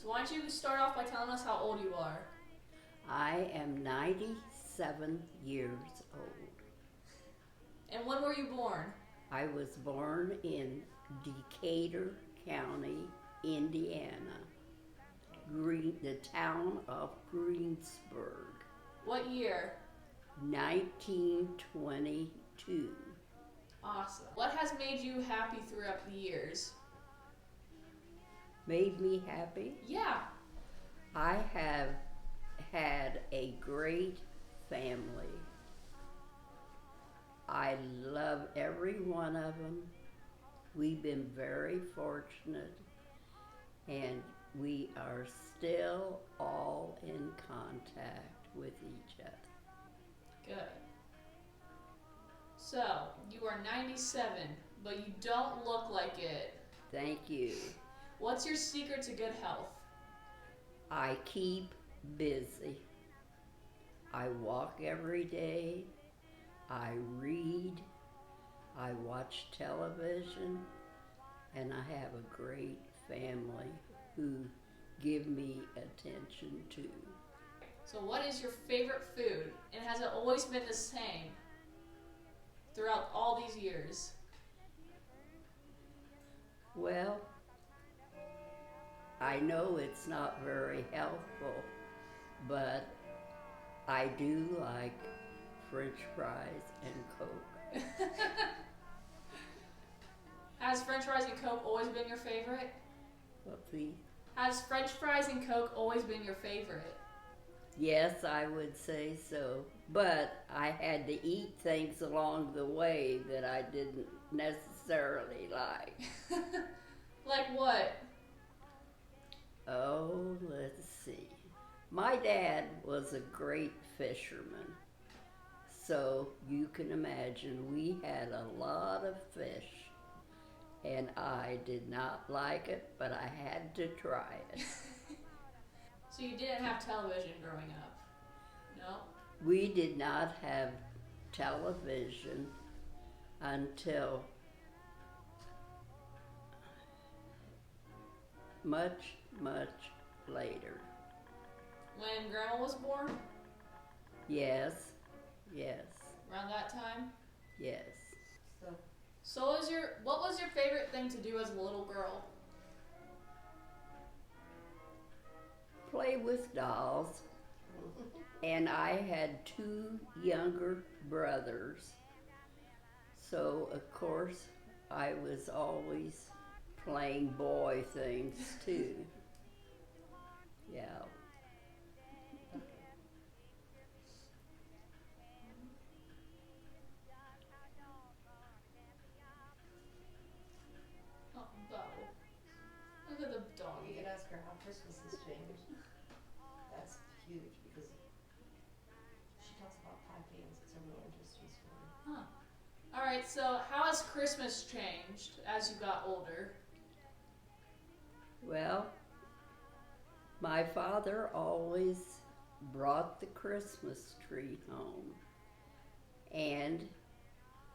So why don't you start off by telling us how old you are? I am 97 years old. And when were you born? I was born in Decatur County, Indiana, the town of Greensburg, What year? 1922. Awesome. What has made you happy throughout the years? Made me happy. Yeah. I have had a great family. I love every one of them. We've been very fortunate, and we are still all in contact with each other. Good. So, you are 97, but you don't look like it. Thank you. What's your secret to good health? I keep busy. I walk every day. I read. I watch television. And I have a great family who give me attention too. So, what is your favorite food? And has it always been the same throughout all these years? Well, I know it's not very helpful, but I do like French fries and Coke. Has French fries and Coke always been your favorite? What, please? Has French fries and Coke always been your favorite? Yes, I would say so. But I had to eat things along the way that I didn't necessarily like. Like what? Oh, let's see. My dad was a great fisherman. So you can imagine we had a lot of fish. And I did not like it, but I had to try it. So you didn't have television growing up? No? We did not have television until much, much later. When Grandma was born? Yes, yes, Around that time? yes. So what was your favorite thing to do as a little girl? Play with dolls. And I had two younger brothers. So, of course, I was always playing boy things too. Yeah. Oh, Bo. Look at the You doggy. could ask her how Christmas has changed. That's huge because she talks about pie cans. It's a real interesting story. Huh. Alright, so how has Christmas changed as you got older? Well, my father always brought the Christmas tree home. And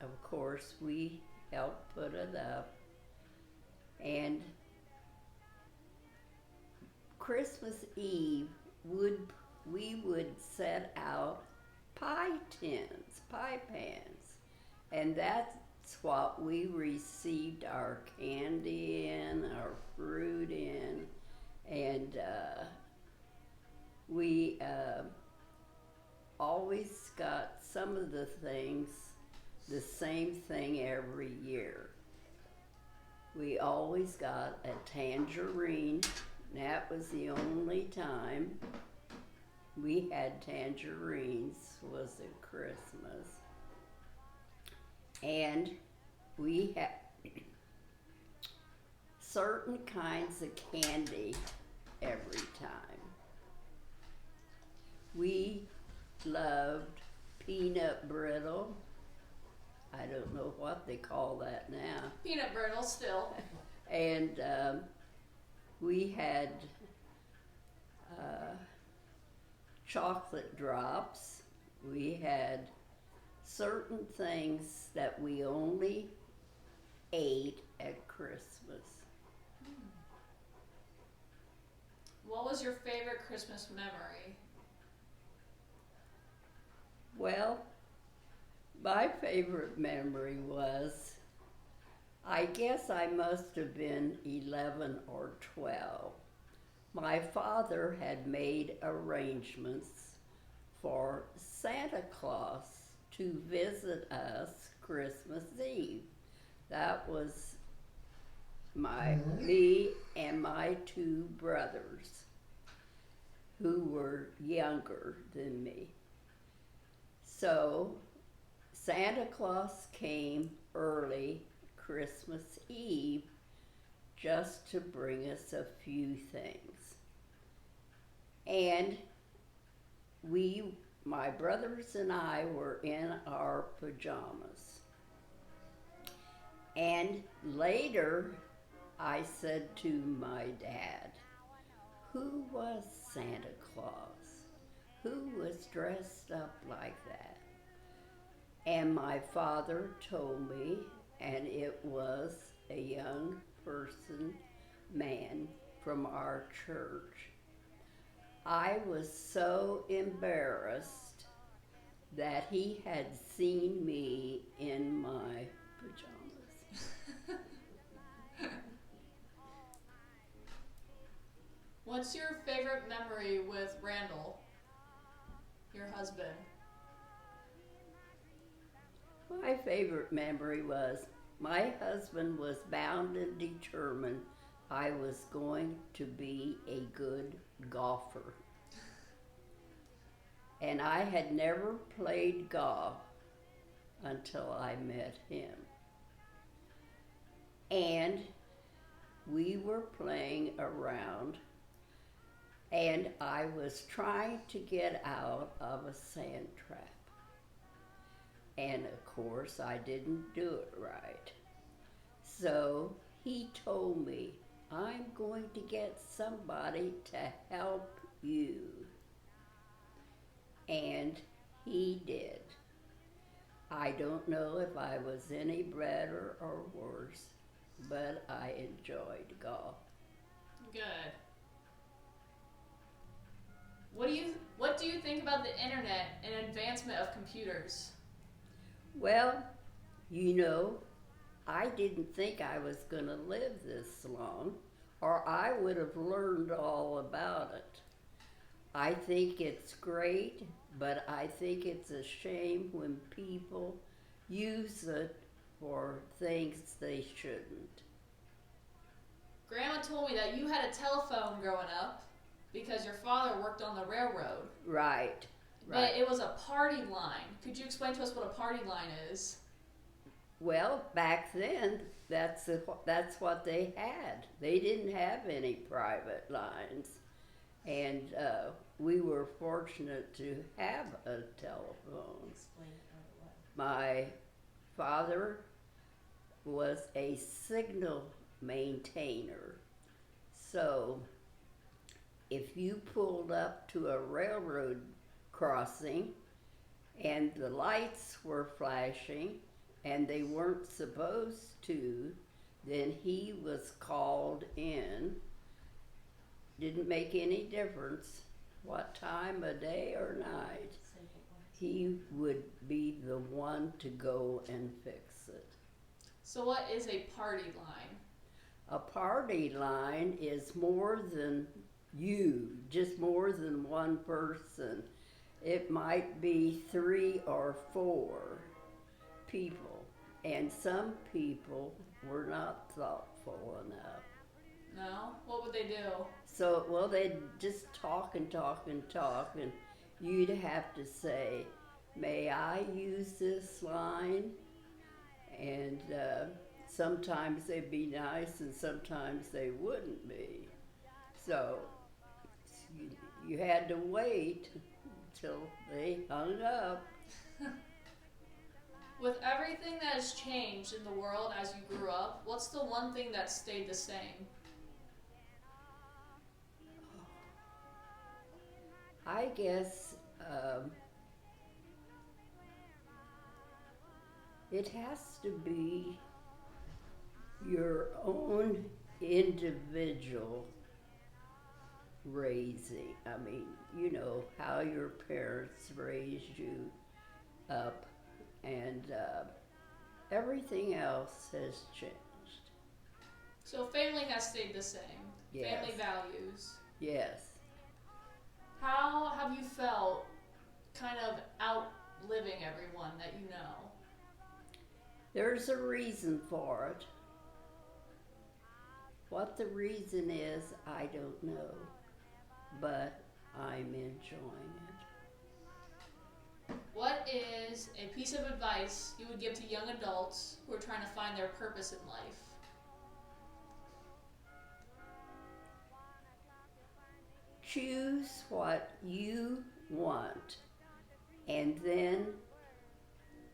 of course, we helped put it up. And Christmas Eve, we would set out pie tins, pie pans. And that's what we received our candy in, our fruit in. And we always got some of the things, the same thing every year. We always got a tangerine. That was the only time we had tangerines was at Christmas. And we had certain kinds of candy every time. We loved peanut brittle. I don't know what they call that now. Peanut brittle still. And we had chocolate drops. We had certain things that we only ate at Christmas. What was your favorite Christmas memory? Well, my favorite memory was, I guess I must have been 11 or 12. My father had made arrangements for Santa Claus to visit us Christmas Eve. That was me and my two brothers who were younger than me. So Santa Claus came early Christmas Eve just to bring us a few things. And my brothers and I were in our pajamas. And later I said to my dad, who was Santa Claus? Who was dressed up like that? And my father told me, and it was a young man from our church. I was so embarrassed that he had seen me in my pajamas. What's your favorite memory with Randall, your husband? My favorite memory was my husband was bound and determined I was going to be a good golfer. And I had never played golf until I met him. And we were playing around, and I was trying to get out of a sand trap. And of course, I didn't do it right. So he told me, I'm going to get somebody to help you. And he did. I don't know if I was any better or worse, but I enjoyed golf. Good. What do you think about the internet and advancement of computers? Well, I didn't think I was going to live this long, or I would have learned all about it. I think it's great, but I think it's a shame when people use it for things they shouldn't. Grandma told me that you had a telephone growing up because your father worked on the railroad. Right. But it was a party line. Could you explain to us what a party line is? Well, back then, that's what they had. They didn't have any private lines. And we were fortunate to have a telephone. Explain how it was. My father was a signal maintainer. So if you pulled up to a railroad crossing and the lights were flashing and they weren't supposed to, then he was called in. Didn't make any difference what time of day or night. He would be the one to go and fix it. So what is a party line? A party line is more than just more than one person. It might be 3 or 4 people, and some people were not thoughtful enough. No? What would they do? So, well, they'd just talk and talk and talk, and you'd have to say, may I use this line? And sometimes they'd be nice and sometimes they wouldn't be. So you had to wait until they hung up. With everything that has changed in the world as you grew up, what's the one thing that stayed the same? I guess it has to be your own individual raising. I mean, you know, how your parents raised you up, and everything else has changed. So family has stayed the same. Yes. Family values. Yes. How have you felt kind of outliving everyone that you know? There's a reason for it. What the reason is, I don't know, but I'm enjoying it. What is a piece of advice you would give to young adults who are trying to find their purpose in life? Choose what you want, and then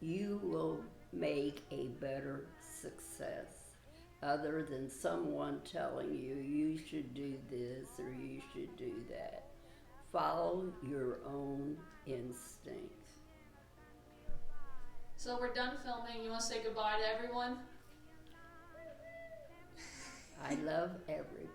you will make a better success, other than someone telling you you should do this or you should do that. Follow your own instincts. So we're done filming. You want to say goodbye to everyone? I love everybody.